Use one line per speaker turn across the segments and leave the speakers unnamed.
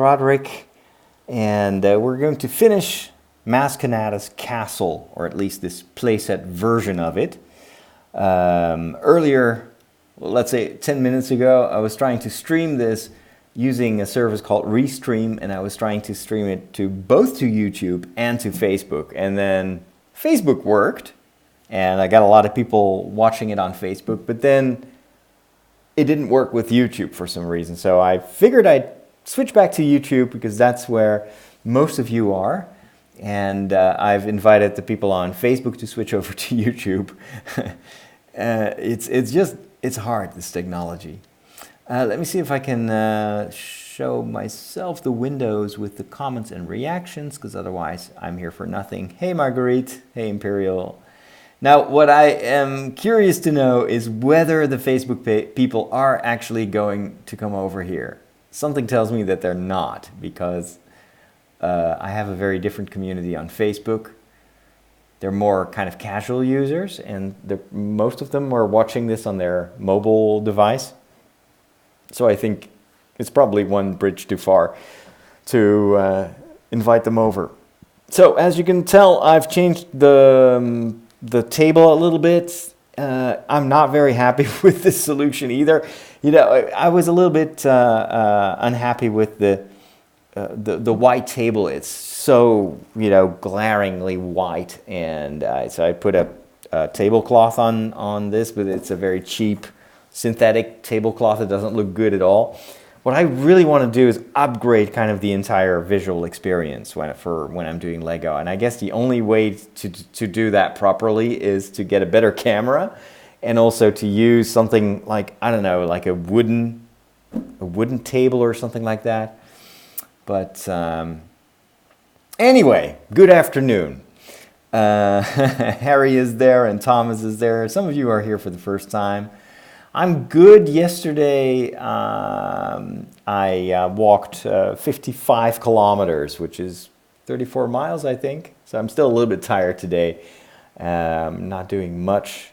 Roderick, and we're going to finish Maz Kanata's castle, or at least this playset version of it. Earlier, let's say 10 minutes ago, I was trying to stream this using a service called Restream, and I was trying to stream it to both to YouTube and to Facebook, and then Facebook worked, and I got a lot of people watching it on Facebook, but then it didn't work with YouTube for some reason, so I figured I'd switch back to YouTube because that's where most of you are, and I've invited the people on Facebook to switch over to YouTube. It's hard, this technology. Let me see if I can show myself the windows with the comments and reactions, because otherwise I'm here for nothing. Hey Marguerite, hey Imperial. Now what I am curious to know is whether the Facebook people are actually going to come over here. Something tells me that they're not, because I have a very different community on Facebook. They're more kind of casual users, and most of them are watching this on their mobile device. So I think it's probably one bridge too far to invite them over. So as you can tell, I've changed the table a little bit. I'm not very happy with this solution either. You know, I was a little bit unhappy with the white table. It's so, you know, glaringly white, and so I put a tablecloth on this, but it's a very cheap synthetic tablecloth. It doesn't look good at all. What I really want to do is upgrade kind of the entire visual experience when I'm doing Lego, and I guess the only way to do that properly is to get a better camera, and also to use something like, I don't know, like a wooden table or something like that. But anyway, good afternoon. Harry is there and Thomas is there. Some of you are here for the first time. I'm good. Yesterday I walked 55 kilometers, which is 34 miles, I think. So I'm still a little bit tired today. Not doing much.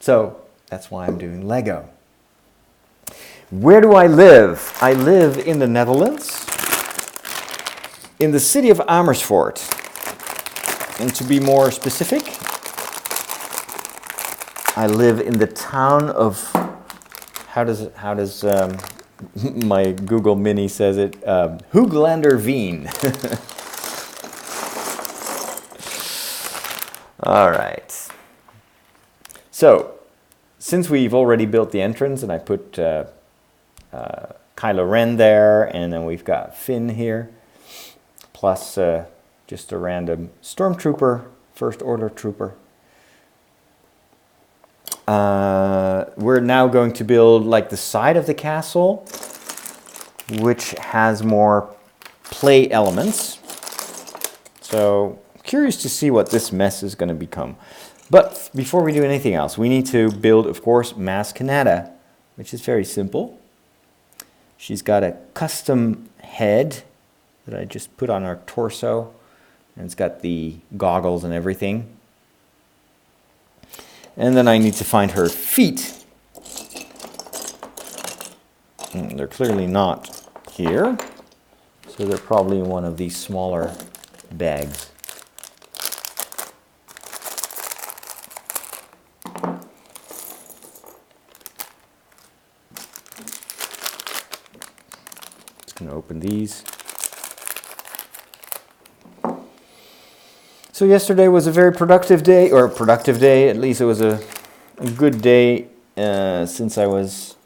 So that's why I'm doing Lego. Where do I live? I live in the Netherlands, in the city of Amersfoort. And to be more specific, I live in the town of, how does my Google Mini says it, Hooglanderveen. All right. So, since we've already built the entrance, and I put Kylo Ren there, and then we've got Finn here, plus just a random stormtrooper, first order trooper. We're now going to build like the side of the castle, which has more play elements. So curious to see what this mess is going to become. But before we do anything else, we need to build, of course, Maz Kanata, which is very simple. She's got a custom head that I just put on her torso, and it's got the goggles and everything. And then I need to find her feet. They're clearly not here, so they're probably in one of these smaller bags. Just going to open these. So yesterday was a very productive day, or productive day, at least it was a good day since I was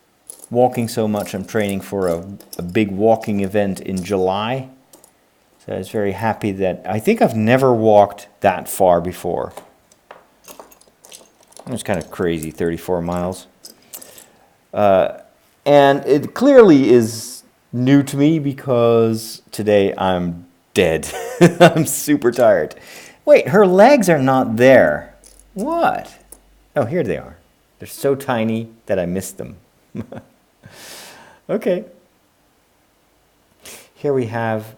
walking so much. I'm training for a big walking event in July. So I was very happy that, I think I've never walked that far before. It was kind of crazy, 34 miles. And it clearly is new to me because today I'm dead. I'm super tired. Wait, her legs are not there. What? Oh, here they are. They're so tiny that I missed them. Okay. Here we have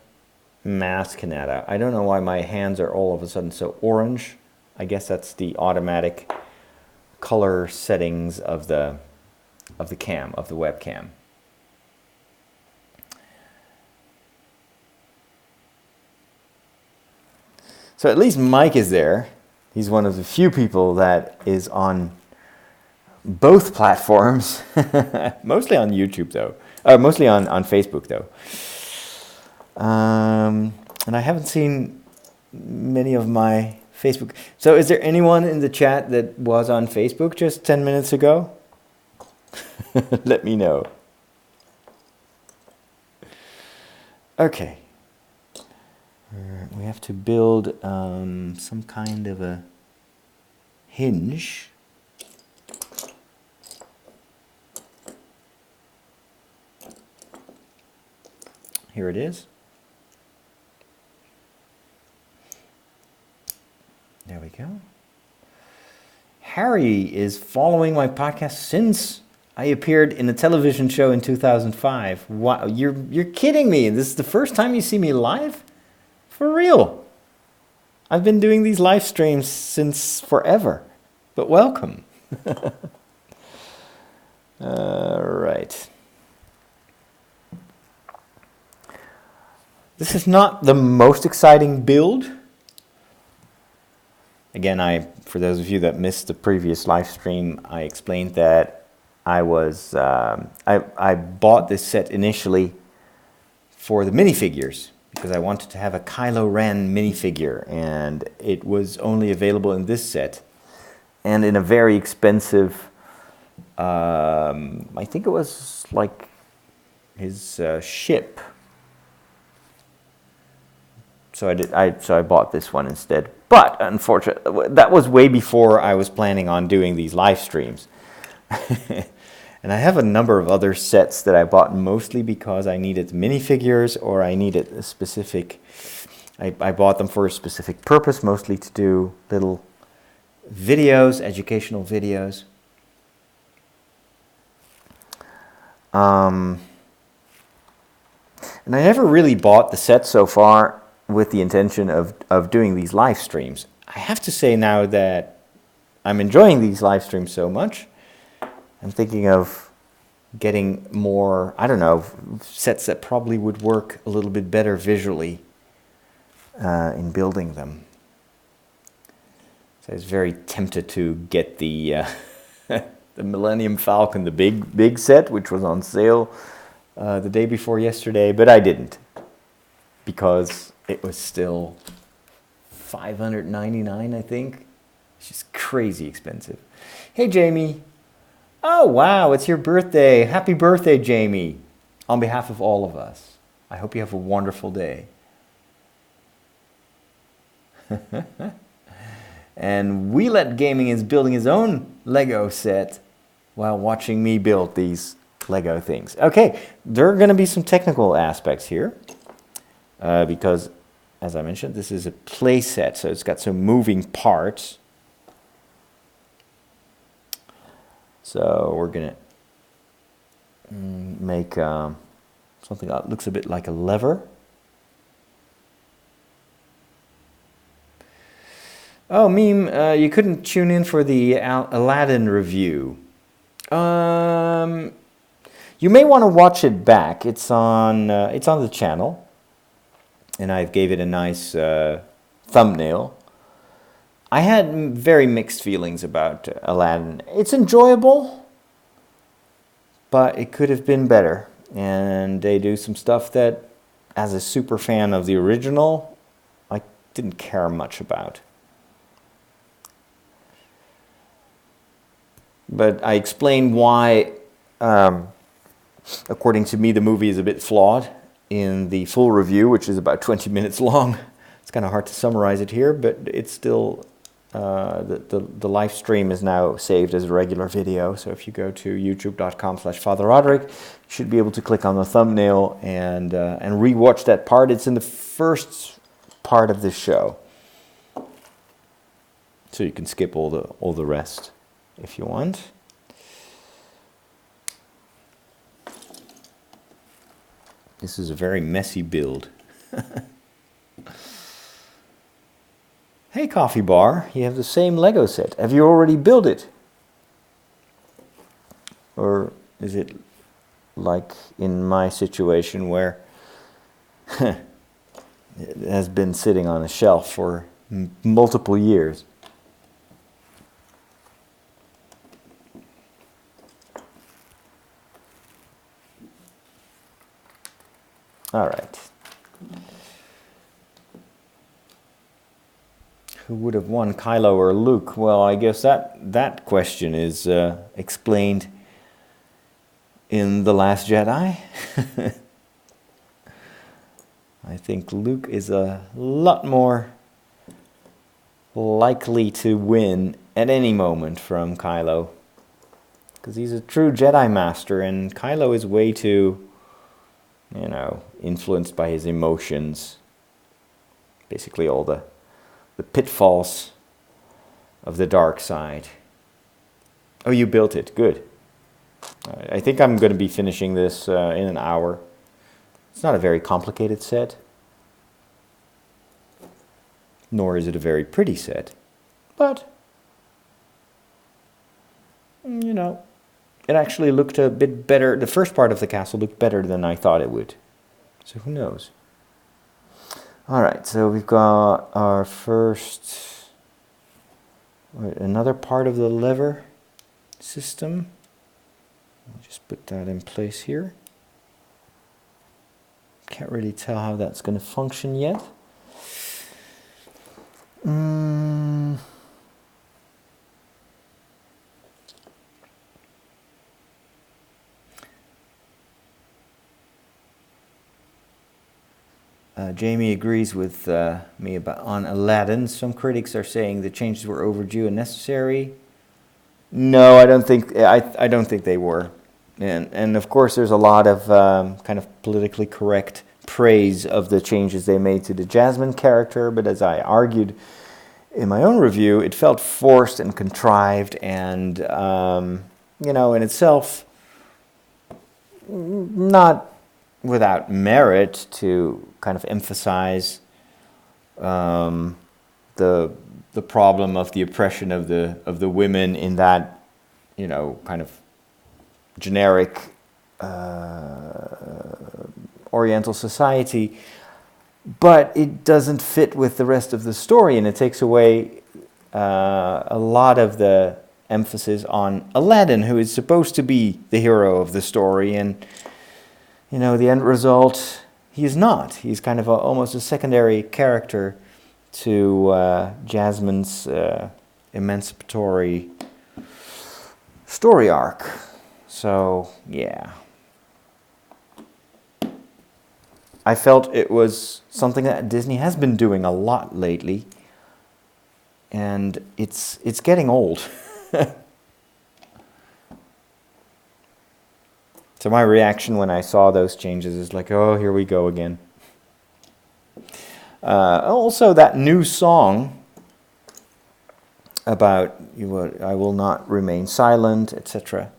Maz Kanata. I don't know why my hands are all of a sudden so orange. I guess that's the automatic color settings of the webcam. So at least Mike is there. He's one of the few people that is on both platforms. Mostly on YouTube, though. Mostly on Facebook, though. And I haven't seen many of my Facebook. So is there anyone in the chat that was on Facebook just 10 minutes ago? Let me know. Okay. We have to build some kind of a hinge. Here it is. There we go. Harry is following my podcast since I appeared in a television show in 2005. Wow, you're kidding me. This is the first time you see me live? For real. I've been doing these live streams since forever. But welcome. All right. This is not the most exciting build. Again, for those of you that missed the previous live stream, I explained that I bought this set initially for the minifigures because I wanted to have a Kylo Ren minifigure, and it was only available in this set and in a very expensive. I think it was like his ship. So I bought this one instead. But unfortunately, that was way before I was planning on doing these live streams. And I have a number of other sets that I bought mostly because I needed minifigures or I needed a specific. I bought them for a specific purpose, mostly to do little videos, educational videos. And I never really bought the set so far with the intention of doing these live streams. I have to say now that I'm enjoying these live streams so much, I'm thinking of getting more, I don't know, sets that probably would work a little bit better visually in building them. So I was very tempted to get the the Millennium Falcon, the big set, which was on sale the day before yesterday, but I didn't because it was still $599, I think. It's just crazy expensive. Hey, Jamie. Oh, wow, it's your birthday. Happy birthday, Jamie. On behalf of all of us, I hope you have a wonderful day. And We Let Gaming is building his own Lego set while watching me build these Lego things. Okay, there are going to be some technical aspects here because, as I mentioned, this is a play set, so it's got some moving parts. So we're going to make something that looks a bit like a lever. Oh, Meme, you couldn't tune in for the Aladdin review. You may want to watch it back. It's on the channel. And I gave it a nice thumbnail. I had very mixed feelings about Aladdin. It's enjoyable, but it could have been better. And they do some stuff that, as a super fan of the original, I didn't care much about. But I explain why, according to me, the movie is a bit flawed in the full review, which is about 20 minutes long. It's kind of hard to summarize it here, but it's still, the live stream is now saved as a regular video. So if you go to youtube.com/Father Roderick, you should be able to click on the thumbnail and rewatch that part. It's in the first part of the show. So you can skip all the rest if you want. This is a very messy build. Hey, Coffee Bar, you have the same Lego set. Have you already built it? Or is it like in my situation where it has been sitting on a shelf for multiple years. All right. Who would have won, Kylo or Luke? Well, I guess that question is explained in The Last Jedi. I think Luke is a lot more likely to win at any moment from Kylo, because he's a true Jedi Master, and Kylo is way too, influenced by his emotions. Basically all the pitfalls of the dark side. Oh, you built it. Good. I think I'm going to be finishing this in an hour. It's not a very complicated set, nor is it a very pretty set, but, it actually looked a bit better. The first part of the castle looked better than I thought it would, so who knows. All right, so we've got our first, another part of the lever system. I'll just put that in place here. Can't really tell how that's going to function yet. Jamie agrees with me on Aladdin. Some critics are saying the changes were overdue and necessary. No, I don't think they were. And of course, there's a lot of kind of politically correct praise of the changes they made to the Jasmine character, but as I argued in my own review, it felt forced and contrived, and in itself, not without merit to kind of emphasize the problem of the oppression of the women in that kind of generic Oriental society, but it doesn't fit with the rest of the story, and it takes away a lot of the emphasis on Aladdin, who is supposed to be the hero of the story, and the end result, he is not. He's kind of almost a secondary character to Jasmine's emancipatory story arc. So, yeah. I felt it was something that Disney has been doing a lot lately, and it's getting old. So my reaction when I saw those changes is like, oh, here we go again. Also, that new song about I will not remain silent, etc.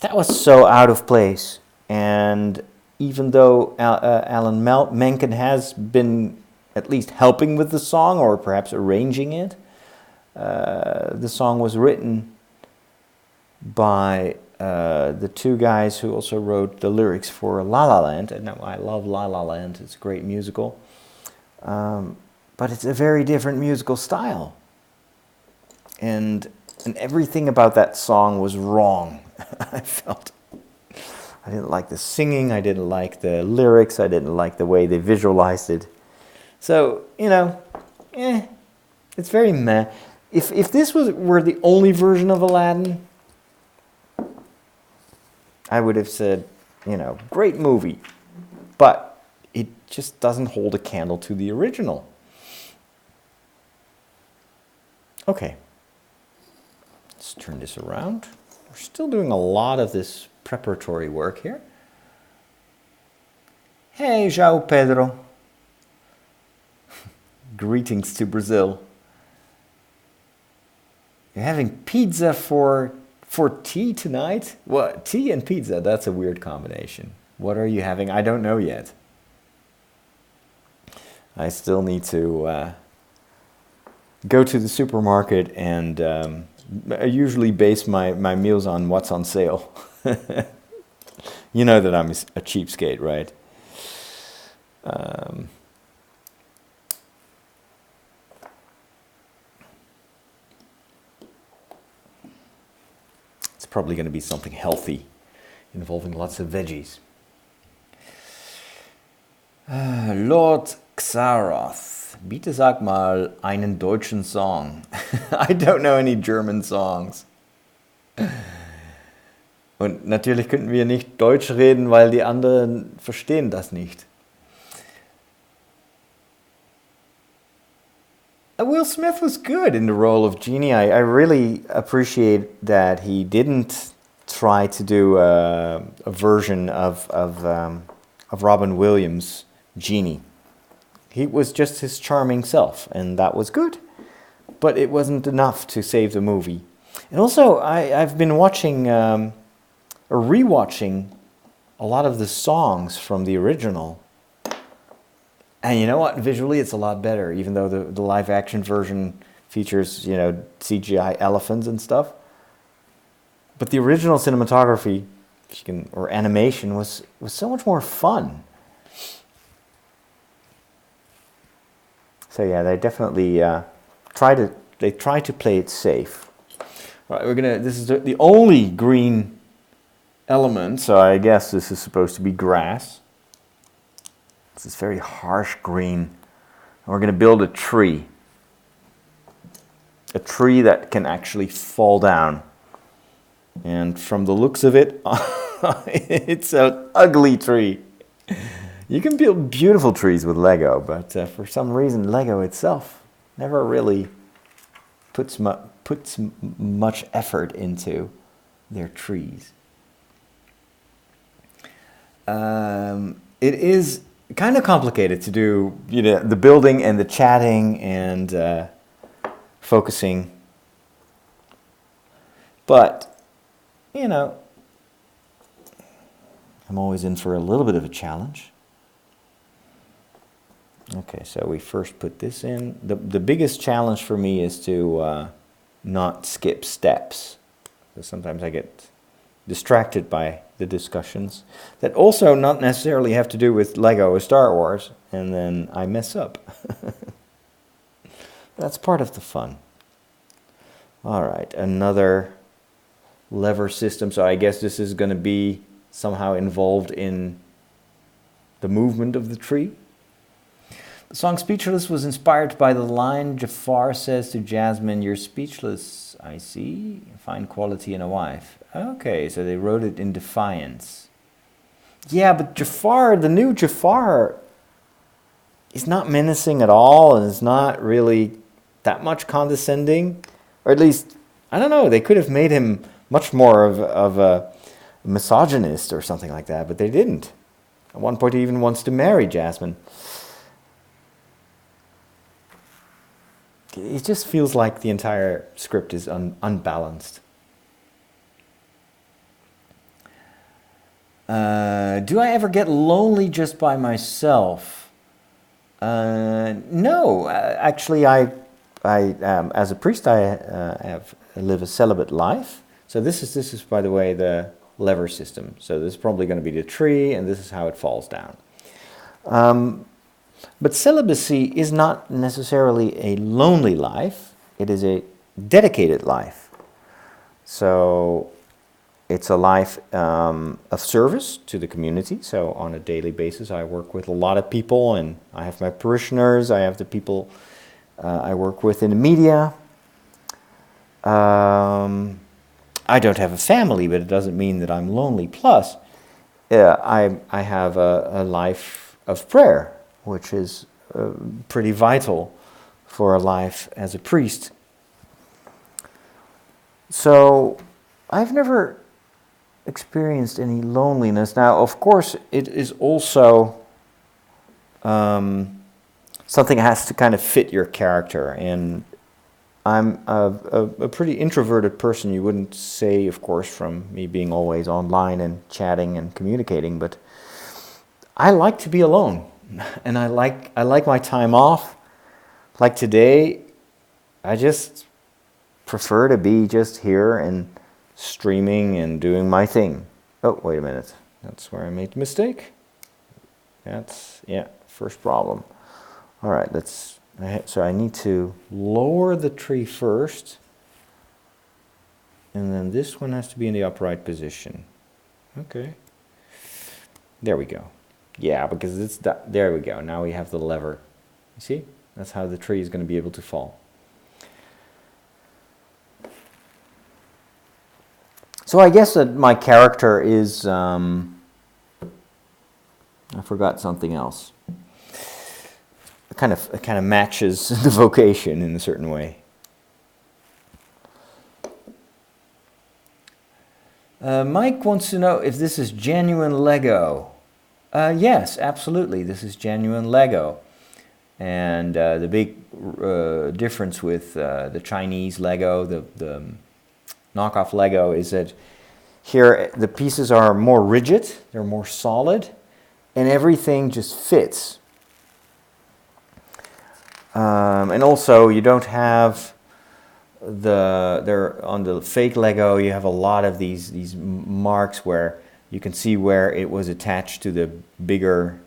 That was so out of place. And even though Alan Menken has been at least helping with the song, or perhaps arranging it, the song was written by the two guys who also wrote the lyrics for La La Land. And I love La La Land. It's a great musical. But it's a very different musical style. And everything about that song was wrong. I felt. I didn't like the singing. I didn't like the lyrics. I didn't like the way they visualized it. So, it's very meh. If this were the only version of Aladdin, I would have said, great movie. But it just doesn't hold a candle to the original. Okay. Let's turn this around. We're still doing a lot of this preparatory work here. Hey, João Pedro. Greetings to Brazil. You're having pizza for tea tonight? What? Tea and pizza? That's a weird combination. What are you having? I don't know yet. I still need to go to the supermarket, and I usually base my meals on what's on sale. You know that I'm a cheapskate, right? probably going to be something healthy, involving lots of veggies. Lord Xaroth, bitte sag mal einen deutschen Song. I don't know any German songs. Und natürlich könnten wir nicht Deutsch reden, weil die anderen verstehen das nicht. Will Smith was good in the role of Genie. I really appreciate that he didn't try to do a version of Robin Williams' Genie. He was just his charming self, and that was good. But it wasn't enough to save the movie. And also, I've been watching, or rewatching, a lot of the songs from the original. And you know what? Visually, it's a lot better, even though the live-action version features, CGI elephants and stuff. But the original cinematography, or animation, was so much more fun. So yeah, they definitely try to play it safe. All right, this is the only green element, so I guess this is supposed to be grass. This is very harsh green. And we're going to build a tree. A tree that can actually fall down. And from the looks of it, it's an ugly tree. You can build beautiful trees with Lego, but for some reason Lego itself never really puts much effort into their trees. It is kind of complicated to do, the building and the chatting and focusing. But, I'm always in for a little bit of a challenge. Okay, so we first put this in. The biggest challenge for me is to not skip steps. So sometimes I get distracted by the discussions that also not necessarily have to do with Lego or Star Wars, and then I mess up. That's part of the fun. All right, another lever system. So I guess this is going to be somehow involved in the movement of the tree. The song Speechless was inspired by the line Jafar says to Jasmine, "You're speechless, I see. Find quality in a wife." Okay, so they wrote it in defiance. Yeah, but Jafar, the new Jafar, is not menacing at all, and is not really that much condescending. Or at least, I don't know, they could have made him much more of a misogynist or something like that, but they didn't. At one point he even wants to marry Jasmine. It just feels like the entire script is unbalanced. Do I ever get lonely just by myself? No, actually, I as a priest, I live a celibate life. So this is, by the way, the lever system. So this is probably going to be the tree, and this is how it falls down. But celibacy is not necessarily a lonely life. It is a dedicated life. So it's a life of service to the community. So on a daily basis, I work with a lot of people, and I have my parishioners. I have the people I work with in the media. I don't have a family, but it doesn't mean that I'm lonely. Plus, I have a life of prayer, which is pretty vital for a life as a priest. So I've never experienced any loneliness. Now, of course, it is also something that has to kind of fit your character. And I'm a pretty introverted person. You wouldn't say, of course, from me being always online and chatting and communicating, but I like to be alone. And I like my time off. Like today, I just prefer to be just here and streaming and doing my thing. Oh, wait a minute. That's where I made the mistake. First problem. All right, so I need to lower the tree first. And then this one has to be in the upright position. Okay. There we go. Yeah, because it's that. There we go. Now we have the lever. You see? That's how the tree is going to be able to fall. So I guess that my character is... I forgot something else. It kind of matches the vocation in a certain way. Mike wants to know if this is genuine Lego. Yes, absolutely. This is genuine Lego. And the big difference with the Chinese Lego, the knockoff Lego, is that here the pieces are more rigid, they're more solid, and everything just fits. And also you don't have on the fake Lego, you have a lot of these marks where you can see where it was attached to the bigger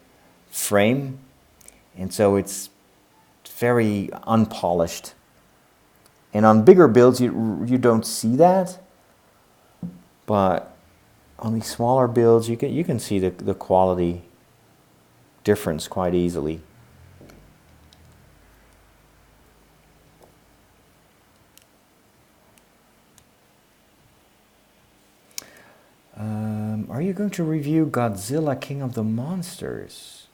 frame, and so it's very unpolished. And on bigger builds, you don't see that, but on these smaller builds, you can see the quality difference quite easily. Are you going to review Godzilla King of the Monsters?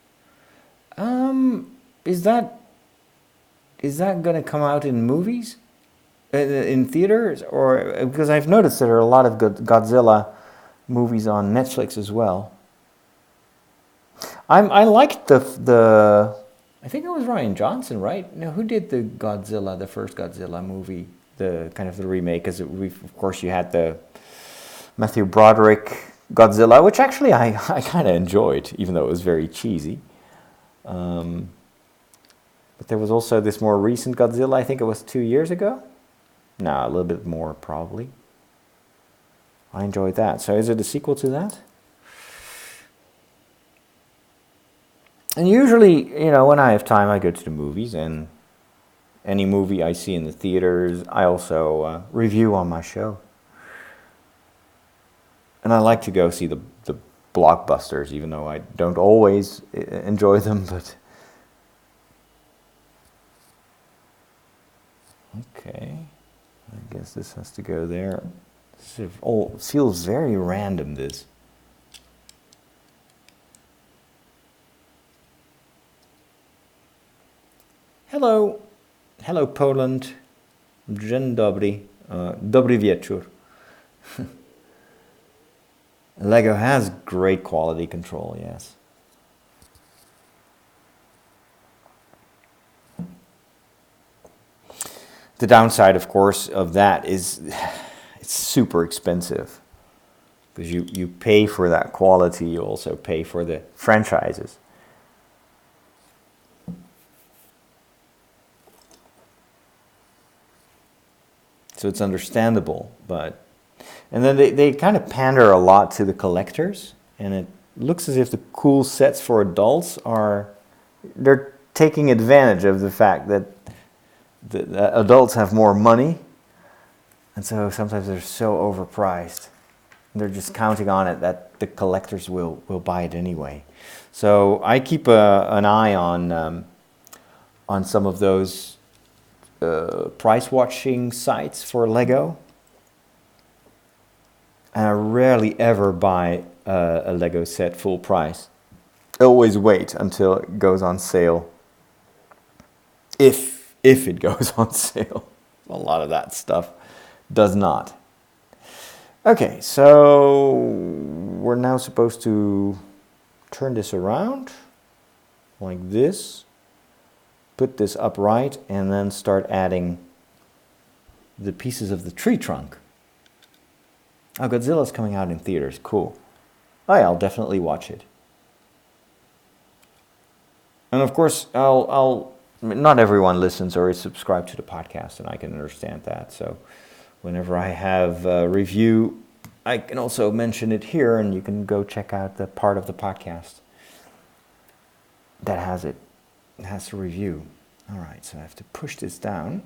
Is that going to come out in movies? In theaters? Or because I've noticed there are a lot of good Godzilla movies on Netflix as well. I liked the I think it was Rian Johnson, right? No, who did the first Godzilla movie, the kind of the remake? Because of course you had the Matthew Broderick Godzilla, which actually I kind of enjoyed, even though it was very cheesy. But there was also this more recent Godzilla, I think it was 2 years ago? No, a little bit more probably. I enjoyed that. So is it a sequel to that? And usually, when I have time, I go to the movies, and any movie I see in the theaters, I also review on my show. And I like to go see the blockbusters, even though I don't always enjoy them, but... Okay, I guess this has to go there. It feels very random, this. Hello Poland. Dzień dobry. Dobry wieczór. Lego has great quality control, yes. The downside, of course, of that is it's super expensive. Because you pay for that quality, you also pay for the franchises. So it's understandable, but... And then they kind of pander a lot to the collectors, and it looks as if the cool sets for adults they're taking advantage of the fact that the adults have more money, and so sometimes they're so overpriced. They're just counting on it that the collectors will buy it anyway. So I keep an eye on some of those price watching sites for Lego. And I rarely ever buy a Lego set full price. I always wait until it goes on sale. If it goes on sale. A lot of that stuff does not. Okay, so we're now supposed to turn this around like this. Put this upright and then start adding the pieces of the tree trunk. Oh, Godzilla's coming out in theaters. Cool. Oh yeah, I'll definitely watch it. And of course, not everyone listens or is subscribed to the podcast, and I can understand that. So whenever I have a review, I can also mention it here, and you can go check out the part of the podcast that has it. It has the review. All right, so I have to push this down.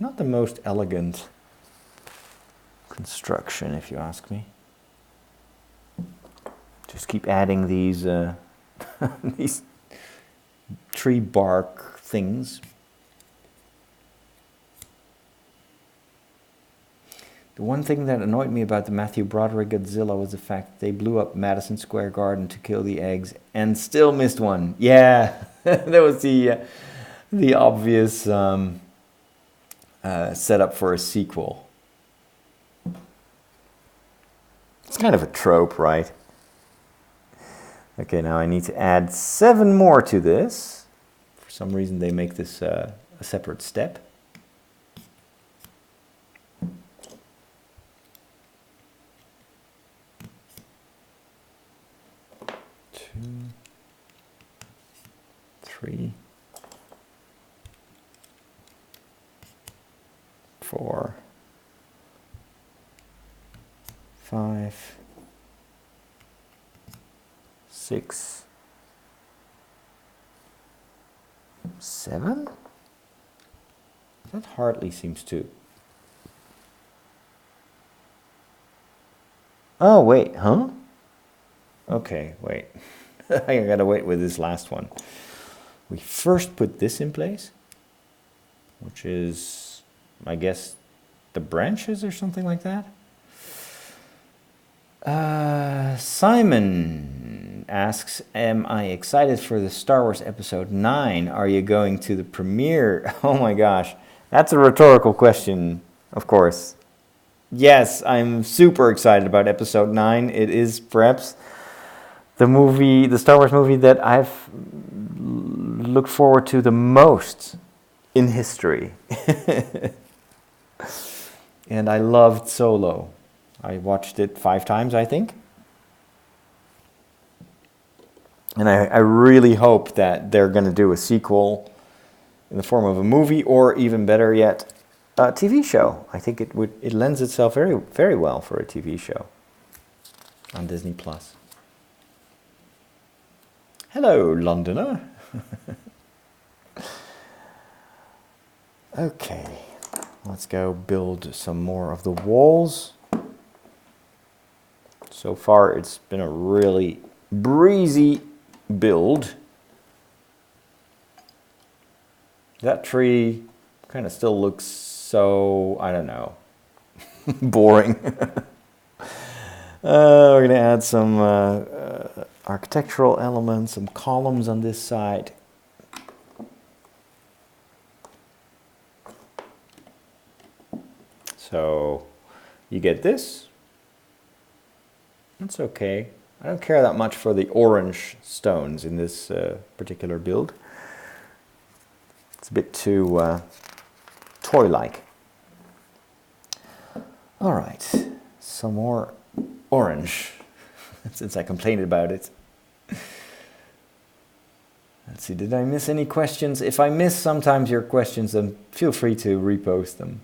Not the most elegant construction, if you ask me. Just keep adding these these tree bark things. The one thing that annoyed me about the Matthew Broderick Godzilla was the fact they blew up Madison Square Garden to kill the eggs and still missed one. Yeah, that was the obvious setup for a sequel. It's kind of a trope, right? Okay, now I need to add 7 more to this. For some reason they make this a separate step. 2, 3, 4, 5, 6, 7? That hardly seems to. Oh, wait, huh? Okay, wait. I gotta wait with this last one. We first put this in place, which is, I guess, the branches or something like that. Simon asks, am I excited for the Star Wars Episode 9? Are you going to the premiere? Oh my gosh, that's a rhetorical question, of course. Yes, I'm super excited about Episode 9. It is perhaps the Star Wars movie that I've looked forward to the most in history. And I loved Solo. I watched it 5 times, I think. And I really hope that they're going to do a sequel in the form of a movie, or even better yet, a TV show. I think it lends itself very, very well for a TV show on Disney+. Hello, Londoner. Okay, let's go build some more of the walls. So far, it's been a really breezy build. That tree kind of still looks so, I don't know, boring. We're going to add some architectural elements, some columns on this side. So you get this. That's okay. I don't care that much for the orange stones in this particular build. It's a bit too toy-like. All right, some more orange, since I complained about it. Let's see, did I miss any questions? If I miss sometimes your questions, then feel free to repost them.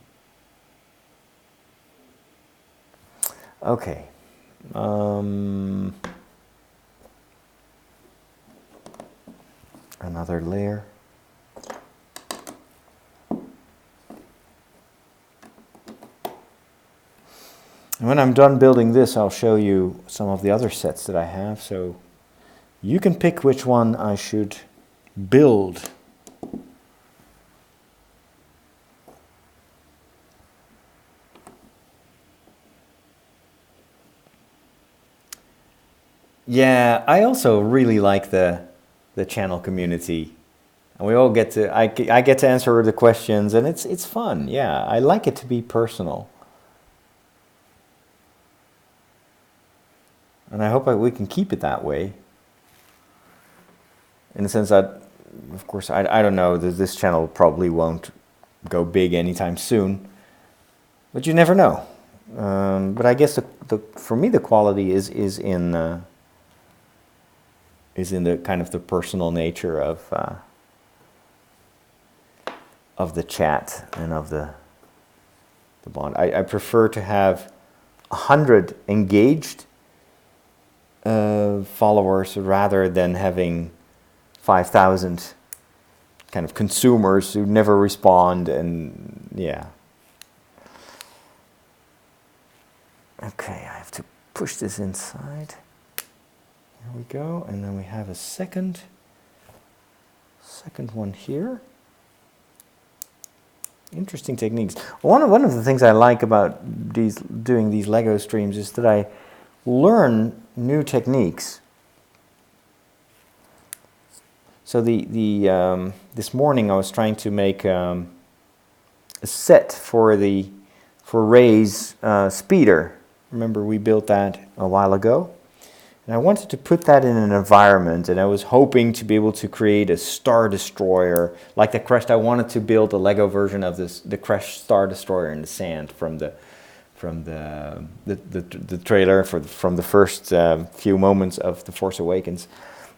Okay. Another layer. And when I'm done building this, I'll show you some of the other sets that I have, so you can pick which one I should build. Yeah, I also really like the channel community, and we all get to I get to answer the questions, and it's fun. Yeah, I like it to be personal, and I hope we can keep it that way. In the sense that, of course, I don't know, this channel probably won't go big anytime soon, but you never know. But I guess for me the quality is in the kind of the personal nature of the chat and of the bond. I prefer to have 100 engaged followers rather than having 5,000 kind of consumers who never respond, and yeah. Okay, I have to push this inside. There we go, and then we have a second one here. Interesting techniques. One of the things I like about doing these Lego streams is that I learn new techniques. So this morning I was trying to make a set for Ray's speeder. Remember we built that a while ago? And I wanted to put that in an environment, and I was hoping to be able to create a Star Destroyer, like the Crash. I wanted to build a Lego version of the Crash Star Destroyer in the sand from the trailer from the first few moments of The Force Awakens.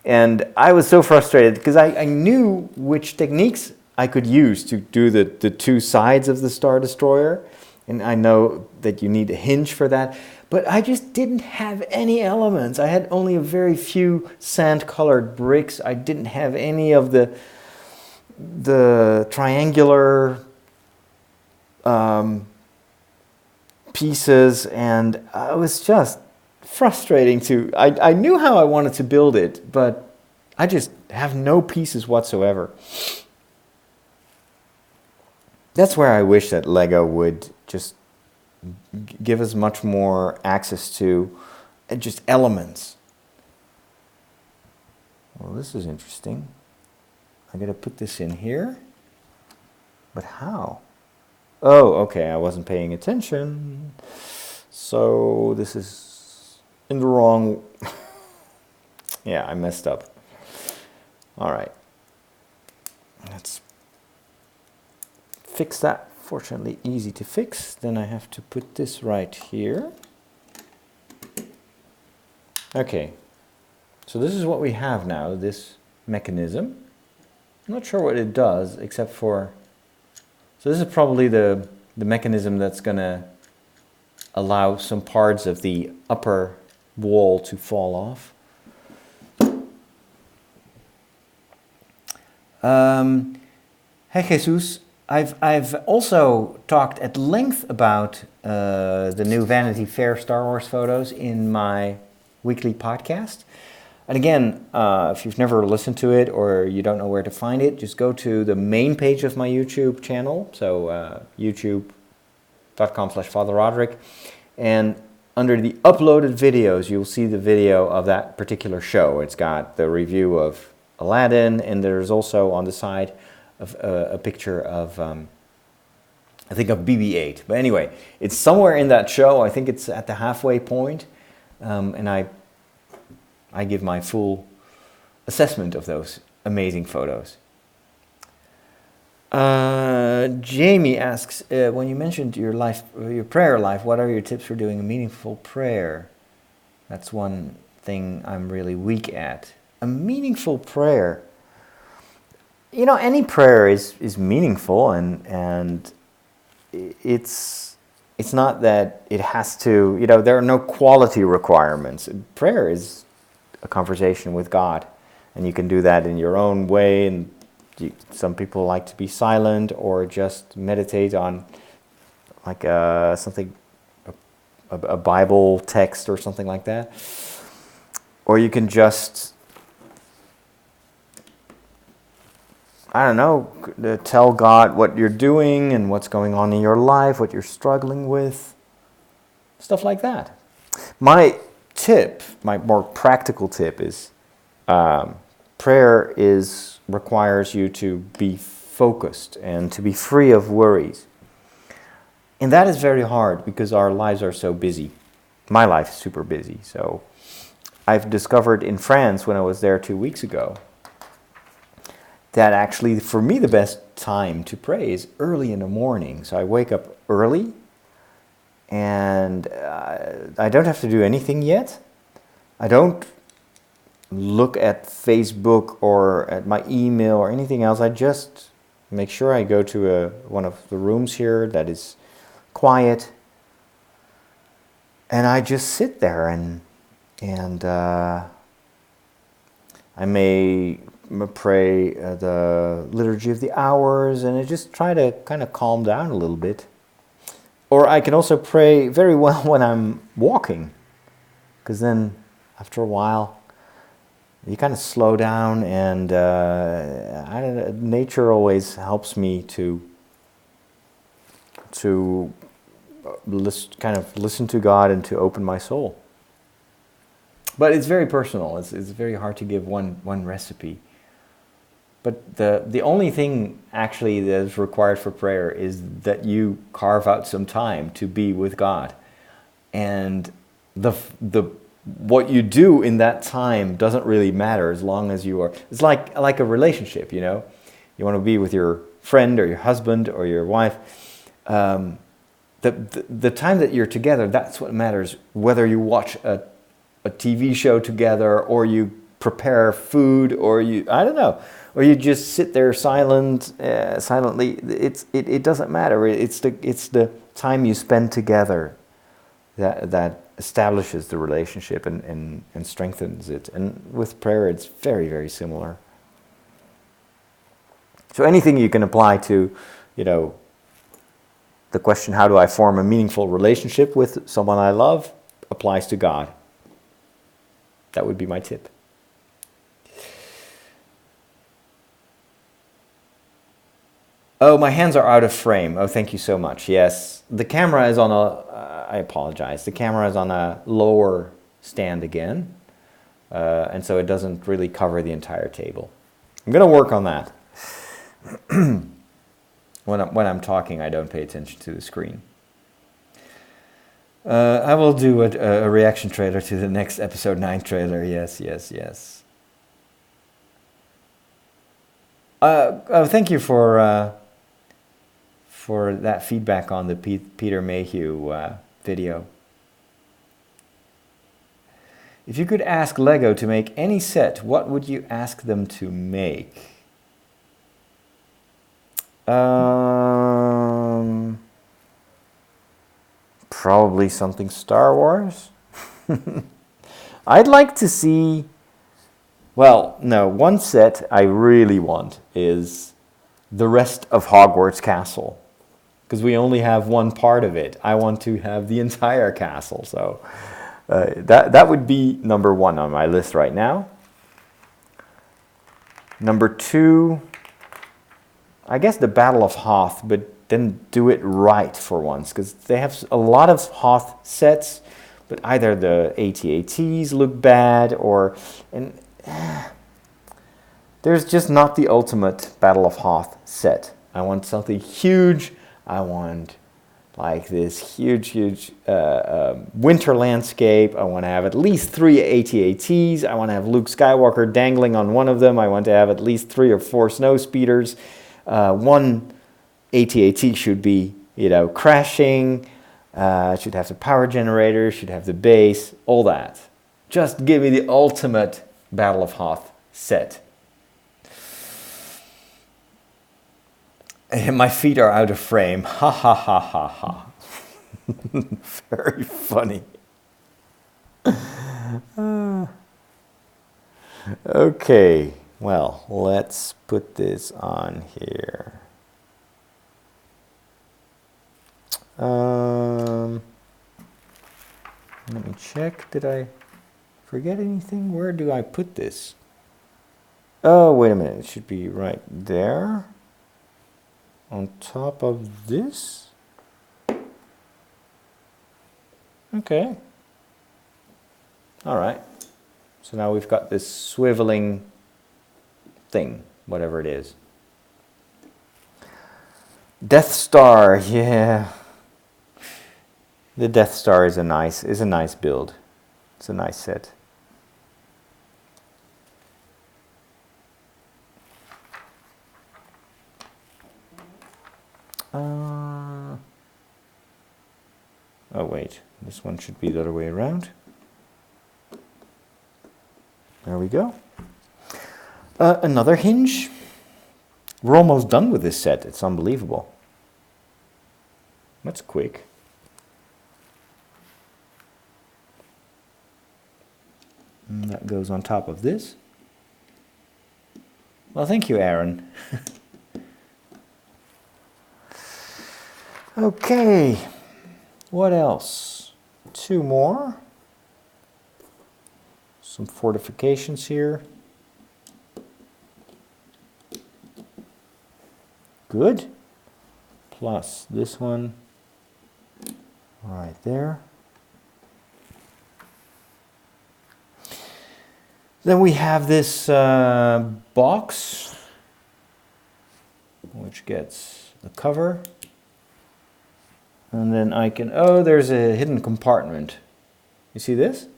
And I was so frustrated because I knew which techniques I could use to do the two sides of the Star Destroyer, and I know that you need a hinge for that. But I just didn't have any elements. I had only a very few sand-colored bricks. I didn't have any of the triangular pieces, and it was just frustrating I knew how I wanted to build it, but I just have no pieces whatsoever. That's where I wish that Lego would just give us much more access to just elements. Well, this is interesting. I gotta put this in here. But how? Oh, okay, I wasn't paying attention. So this is in the wrong... Yeah, I messed up. All right. Let's fix that. Fortunately easy to fix. Then I have to put this right here. Okay, so this is what we have now, this mechanism. I'm not sure what it does except for... So this is probably the mechanism that's going to allow some parts of the upper wall to fall off. Hey Jesus, I've also talked at length about the new Vanity Fair Star Wars photos in my weekly podcast. And again, if you've never listened to it or you don't know where to find it, just go to the main page of my YouTube channel, so youtube.com/Father Roderick, and under the uploaded videos, you'll see the video of that particular show. It's got the review of Aladdin, and there's also on the side of a picture of, I think of BB-8. But anyway, it's somewhere in that show. I think it's at the halfway point, and I give my full assessment of those amazing photos. Jamie asks, when you mentioned your prayer life, what are your tips for doing a meaningful prayer? That's one thing I'm really weak at. A meaningful prayer. You know, any prayer is meaningful, and it's not that it has to, you know, there are no quality requirements. Prayer is a conversation with God, and you can do that in your own way, and some people like to be silent or just meditate on like something, a Bible text or something like that. Or you can just, I don't know, tell God what you're doing and what's going on in your life, what you're struggling with, stuff like that. My more practical tip is prayer requires you to be focused and to be free of worries. And that is very hard because our lives are so busy. My life is super busy. So I've discovered in France when I was there 2 weeks ago that actually for me the best time to pray is early in the morning. So I wake up early and I don't have to do anything yet. I don't look at Facebook or at my email or anything else. I just make sure I go to one of the rooms here that is quiet, and I just sit there and I may pray the Liturgy of the Hours, and I just try to kind of calm down a little bit. Or I can also pray very well when I'm walking, because then after a while you kind of slow down, and I don't know, nature always helps me to listen to God and to open my soul. But it's very personal. It's very hard to give one recipe. But the only thing actually that is required for prayer is that you carve out some time to be with God, and the what you do in that time doesn't really matter as long as you are. It's like a relationship, you know. You want to be with your friend or your husband or your wife. The time that you're together, that's what matters. Whether you watch a TV show together, or you prepare food, or I don't know, or you just sit there silently. It doesn't matter. It's the time you spend together that establishes the relationship and strengthens it. And with prayer, it's very, very similar. So anything you can apply to, the question, how do I form a meaningful relationship with someone I love, applies to God. That would be my tip. Oh, my hands are out of frame. Oh, thank you so much. Yes, the camera is on I apologize. The camera is on a lower stand again. And so it doesn't really cover the entire table. I'm going to work on that. When I'm talking, I don't pay attention to the screen. I will do a reaction trailer to the next episode 9 trailer. Yes. Thank you for that feedback on the Peter Mayhew video. If you could ask Lego to make any set, what would you ask them to make? Probably something Star Wars. I'd like to see... Well, no, one set I really want is the rest of Hogwarts Castle. Because we only have one part of it. I want to have the entire castle. So that would be number 1 on my list right now. Number 2, I guess the Battle of Hoth, but then do it right for once. Because they have a lot of Hoth sets, but either the AT-ATs look bad, there's just not the ultimate Battle of Hoth set. I want something huge. I want like this huge winter landscape. I want to have at least 3 AT-ATs. I want to have Luke Skywalker dangling on one of them. I want to have at least 3 or 4 snow speeders. One AT-AT should be, crashing. Should have the power generator. Should have the base. All that. Just give me the ultimate Battle of Hoth set. And my feet are out of frame. Ha ha ha ha ha. Very funny. Okay, well, let's put this on here. Let me check. Did I forget anything? Where do I put this? Oh, wait a minute. It should be right there. On top of this? Okay. All right. So now we've got this swiveling thing, whatever it is. Death Star, yeah. The Death Star is a nice build. It's a nice set. Oh wait, this one should be the other way around. There we go. Another hinge. We're almost done with this set. It's unbelievable. That's quick. And that goes on top of this. Well, thank you, Aaron. Okay. What else? 2 more. Some fortifications here. Good. Plus this one right there. Then we have this box, which gets the cover. And then I can, oh, there's a hidden compartment. You see this?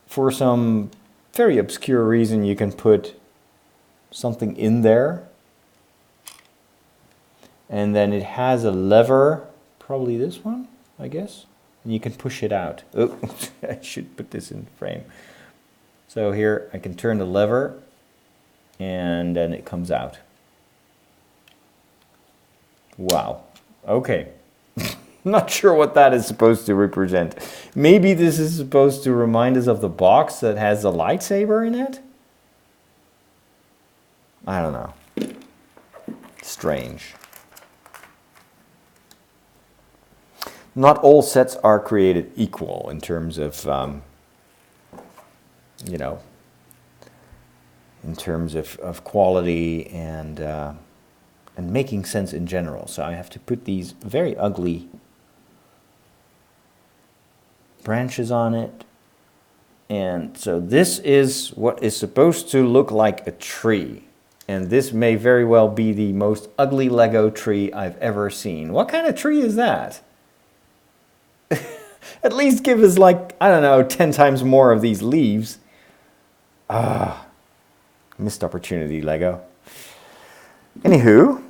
For some very obscure reason, you can put something in there. And then it has a lever, probably this one, I guess. And you can push it out. Oh, I should put this in frame. So here I can turn the lever and then it comes out. Wow. Okay. Not sure what that is supposed to represent. Maybe this is supposed to remind us of the box that has a lightsaber in it? I don't know. Strange. Not all sets are created equal in terms of, you know, in terms of quality and making sense in general. So I have to put these very ugly branches on it. And so this is what is supposed to look like a tree. And this may very well be the most ugly Lego tree I've ever seen. What kind of tree is that? At least give us, like, I don't know, 10 times more of these leaves. Missed opportunity, Lego. Anywho,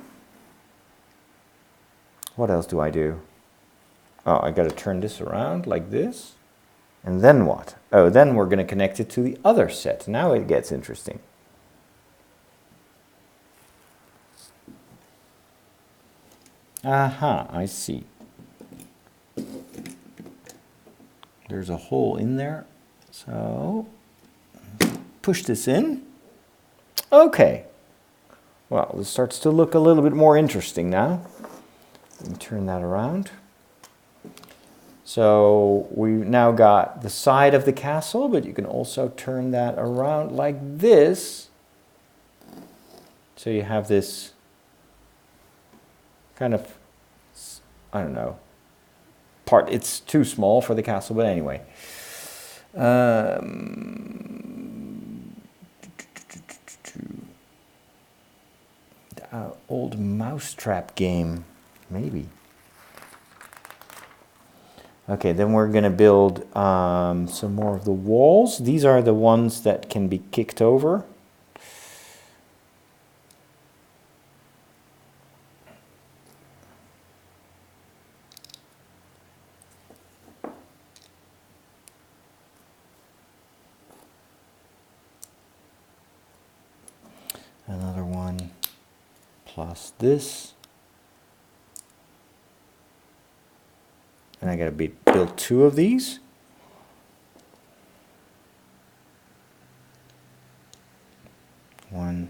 what else do I do? Oh, I gotta turn this around like this. And then what? Oh, then we're gonna connect it to the other set. Now it gets interesting. Aha, I see. There's a hole in there. So, push this in. Okay. Well, this starts to look a little bit more interesting now. Let me turn that around. So we've now got the side of the castle, but you can also turn that around like this. So you have this kind of, I don't know, part. It's too small for the castle, but anyway. The old mousetrap game, maybe. Okay, then we're going to build some more of the walls. These are the ones that can be kicked over. Another one plus this. And I gotta build 2 of these. One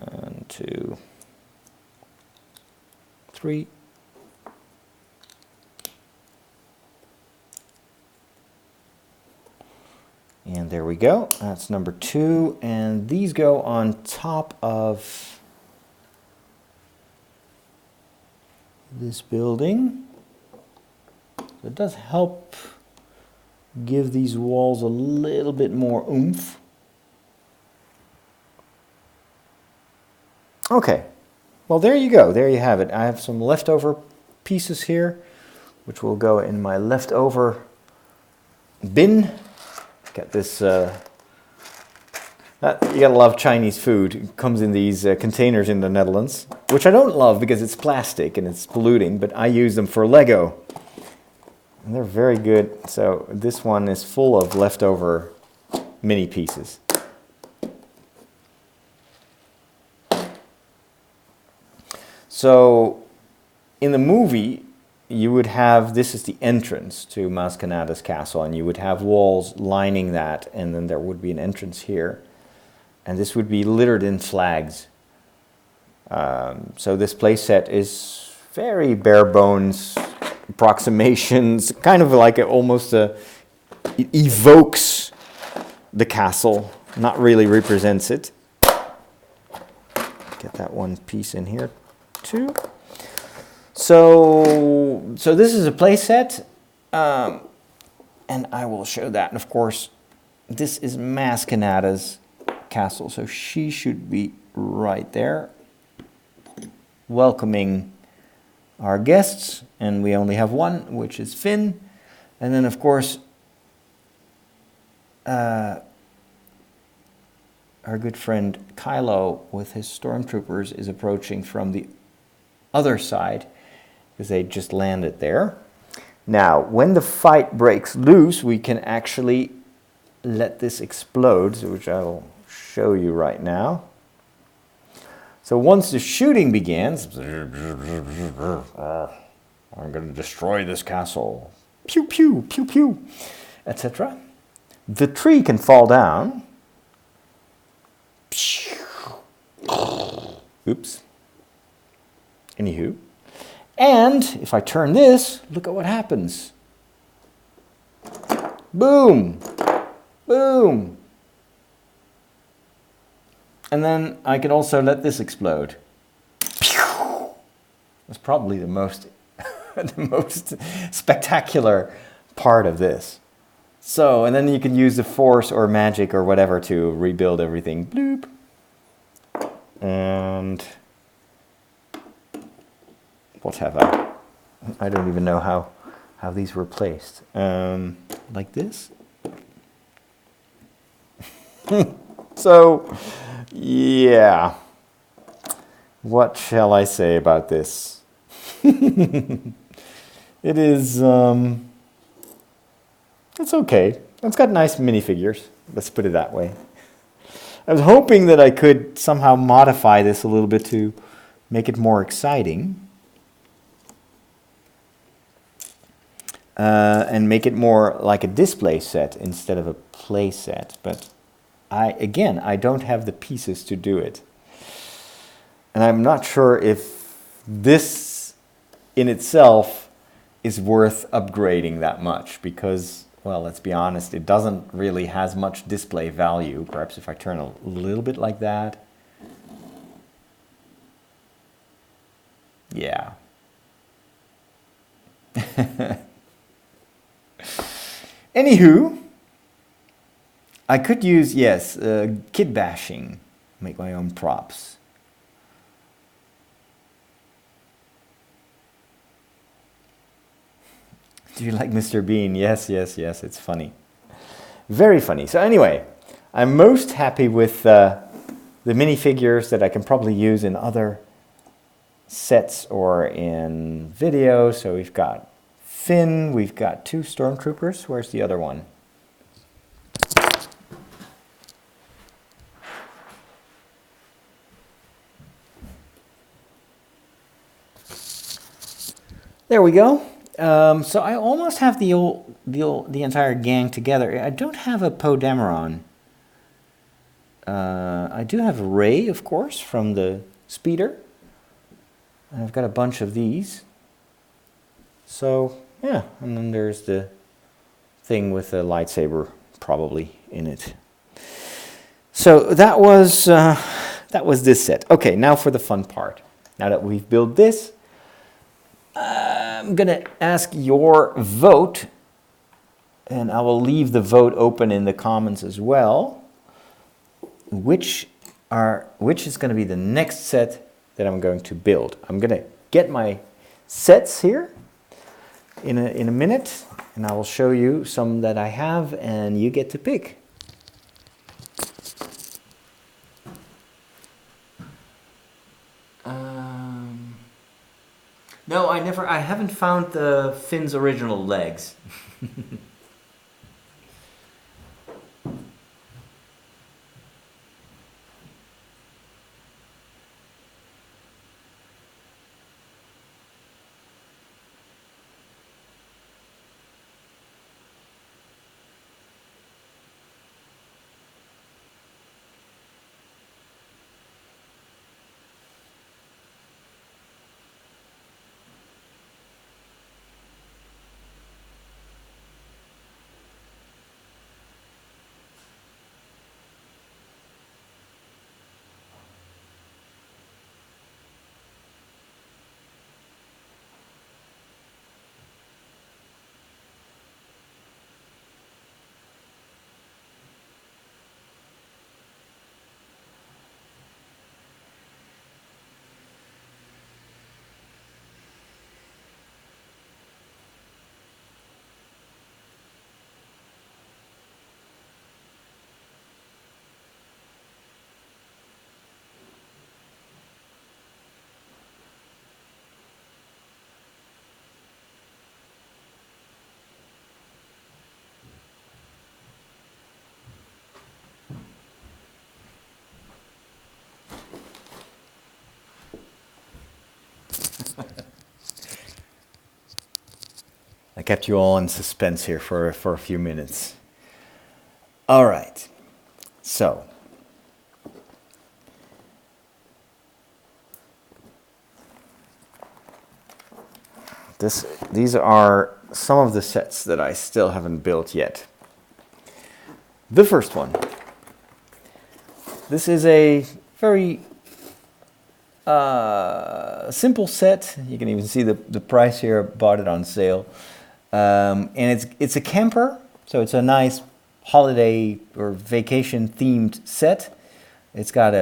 and 2, 3. And there we go. That's number 2. And these go on top of this building. It does help give these walls a little bit more oomph. Okay, well there you go, there you have it. I have some leftover pieces here, which will go in my leftover bin. Got this, you gotta love Chinese food. It comes in these containers in the Netherlands, which I don't love because it's plastic and it's polluting, but I use them for Lego. And they're very good. So this one is full of leftover mini pieces. So in the movie, you would have, this is the entrance to Maz Kanata's castle, and you would have walls lining that, and then there would be an entrance here. And this would be littered in flags. So this playset is very bare bones approximations, kind of like it evokes the castle, not really represents it. Get that one piece in here too. So this is a playset, and I will show that. And of course, this is Maz Kanata's castle, so she should be right there, welcoming our guests. And we only have one, which is Finn. And then, of course, our good friend Kylo with his stormtroopers is approaching from the other side, because they just landed there. Now, when the fight breaks loose, we can actually let this explode, which I will show you right now. So once the shooting begins, I'm going to destroy this castle, pew pew pew pew, etc. The tree can fall down. Oops. Anywho. And if I turn this, look at what happens. Boom! Boom! And then I can also let this explode. That's probably the most, the most spectacular part of this. So, and then you can use the force or magic or whatever to rebuild everything. Bloop. And what have I? I don't even know how these were placed. Like this. So, yeah. What shall I say about this? It is, it's okay. It's got nice minifigures. Let's put it that way. I was hoping that I could somehow modify this a little bit to make it more exciting. And make it more like a display set instead of a play set. But I don't have the pieces to do it. And I'm not sure if this in itself is worth upgrading that much, because, well, let's be honest, it doesn't really has much display value. Perhaps if I turn a little bit like that. Yeah. Anywho, I could use, yes, kit bashing, make my own props. Do you like Mr. Bean? Yes, yes, yes, it's funny. Very funny. So anyway, I'm most happy with the minifigures that I can probably use in other sets or in videos. So we've got Finn, we've got 2 stormtroopers. Where's the other one? There we go. So I almost have the entire gang together. I don't have a Poe Dameron. I do have Rey, of course, from the speeder. And I've got a bunch of these. So, yeah, and then there's the thing with the lightsaber probably in it. So that was this set. Okay, now for the fun part. Now that we've built this, I'm going to ask your vote, and I will leave the vote open in the comments as well. Which is going to be the next set that I'm going to build? I'm going to get my sets here in a minute, and I will show you some that I have, and you get to pick. No, I haven't found the Finn's original legs. kept you all in suspense here for a few minutes. All right, so these are some of the sets that I still haven't built yet. The first one. This is a very simple set. You can even see the price here. I bought it on sale. And it's a camper, so it's a nice holiday or vacation themed set. It's got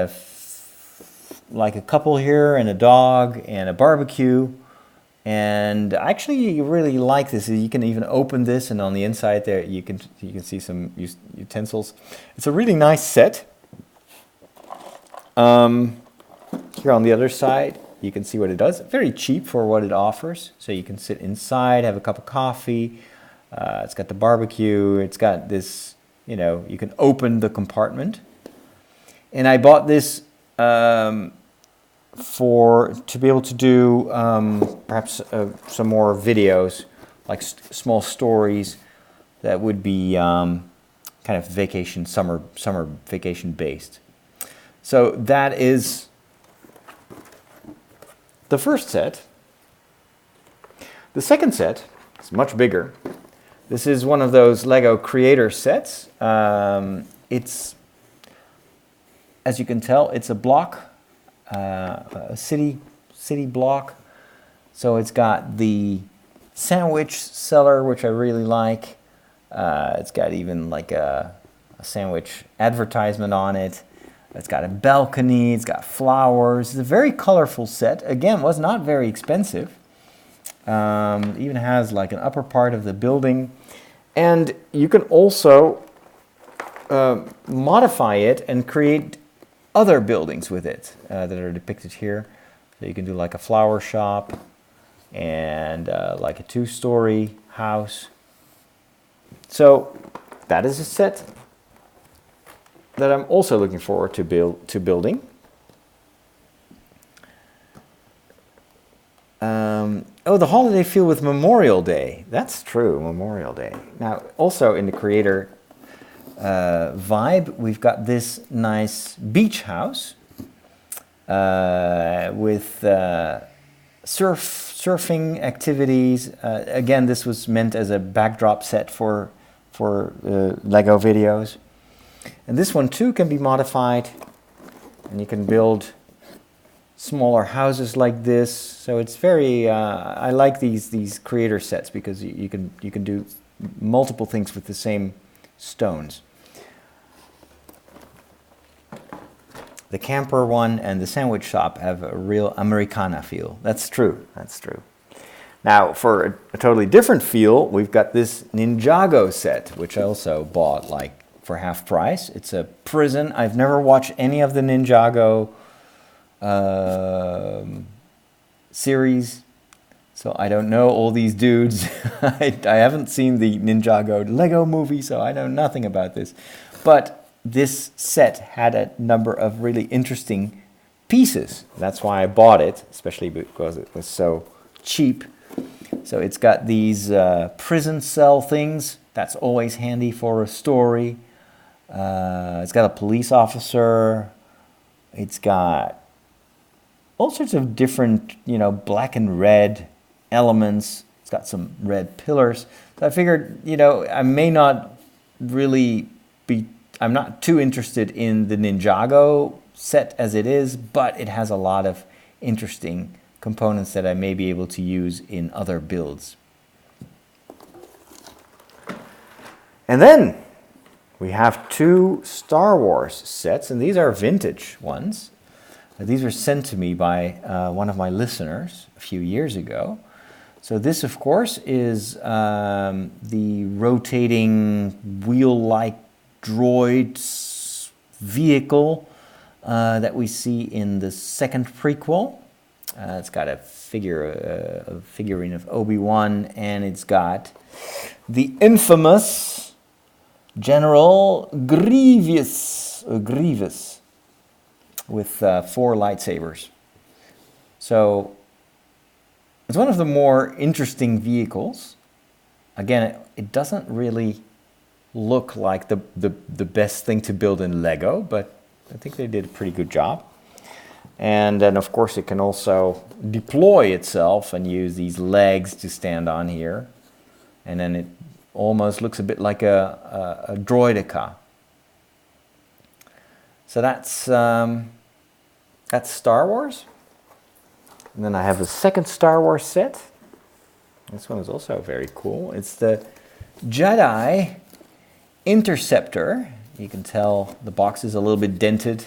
like a couple here and a dog and a barbecue. And I actually really like this. You can even open this, and on the inside there you can see some utensils. It's a really nice set. Here on the other side, you can see what it does. Very cheap for what it offers. So you can sit inside, have a cup of coffee. It's got the barbecue. It's got this, you can open the compartment. And I bought this to be able to do perhaps some more videos, like small stories that would be kind of vacation, summer vacation based. So that is the first set. The second set is much bigger. This is one of those Lego creator sets. It's, as you can tell, it's a block. A city block. So it's got the sandwich cellar, which I really like. It's got even like a sandwich advertisement on it. It's got a balcony. It's got flowers. It's a very colorful set. Again, was not very expensive. It even has like an upper part of the building. And you can also modify it and create other buildings with it that are depicted here. So you can do like a flower shop and like a 2-story house. So that is a set that I'm also looking forward to building. The holiday feel with Memorial Day. That's true, Memorial Day. Now, also in the creator vibe, we've got this nice beach house with surfing activities. Again, this was meant as a backdrop set for Lego videos. And this one too can be modified, and you can build smaller houses like this. So it's very, I like these creator sets because you can do multiple things with the same stones. The camper one and the sandwich shop have a real Americana feel. That's true. That's true. Now, for a totally different feel, we've got this Ninjago set, which I also bought like for half price. It's a prison. I've never watched any of the Ninjago series, so I don't know all these dudes. I haven't seen the Ninjago Lego movie, so I know nothing about this. But this set had a number of really interesting pieces. That's why I bought it, especially because it was so cheap. So it's got these prison cell things. That's always handy for a story. It's got a police officer. It's got all sorts of different, black and red elements. It's got some red pillars. So I figured, I may not really I'm not too interested in the Ninjago set as it is, but it has a lot of interesting components that I may be able to use in other builds. And then we have 2 Star Wars sets, and these are vintage ones. These were sent to me by one of my listeners a few years ago. So this, of course, is the rotating wheel-like droid vehicle that we see in the second prequel. It's got a figurine of Obi-Wan, and it's got the infamous General Grievous with 4 lightsabers. So it's one of the more interesting vehicles. Again, it doesn't really look like the best thing to build in Lego, but I think they did a pretty good job. And then of course it can also deploy itself and use these legs to stand on here. And then it almost looks a bit like a droideka. So that's Star Wars. And then I have a second Star Wars set. This one is also very cool. It's the Jedi Interceptor. You can tell the box is a little bit dented.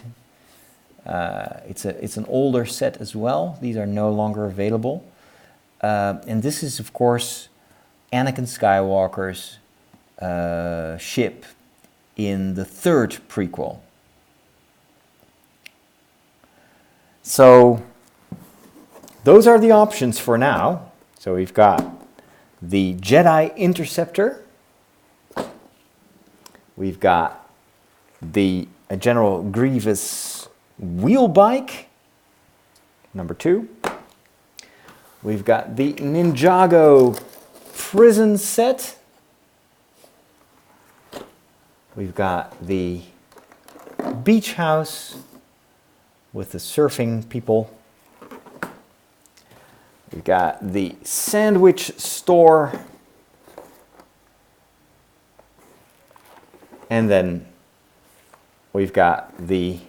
It's an older set as well. These are no longer available. And this is, of course, Anakin Skywalker's ship in the third prequel. So those are the options for now. So we've got the Jedi Interceptor. We've got the General Grievous wheel bike, number 2. We've got the Ninjago prison set. We've got the beach house with the surfing people. We've got the sandwich store. And then we've got the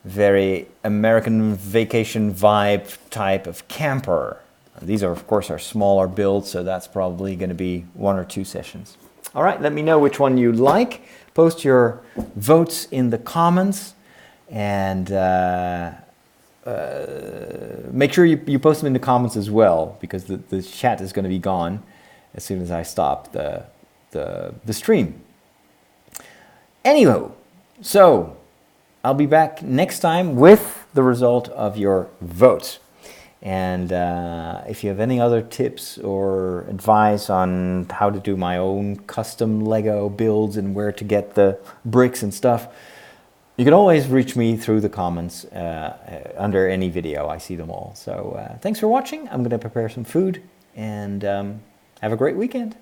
very American vacation vibe type of camper. These are, of course, our smaller builds, so that's probably going to be 1 or 2 sessions. All right, let me know which one you like. Post your votes in the comments, and make sure you post them in the comments as well, because the chat is going to be gone as soon as I stop the stream. Anywho, so I'll be back next time with the result of your votes. And if you have any other tips or advice on how to do my own custom Lego builds and where to get the bricks and stuff, you can always reach me through the comments under any video. I see them all. So thanks for watching. I'm going to prepare some food, and have a great weekend.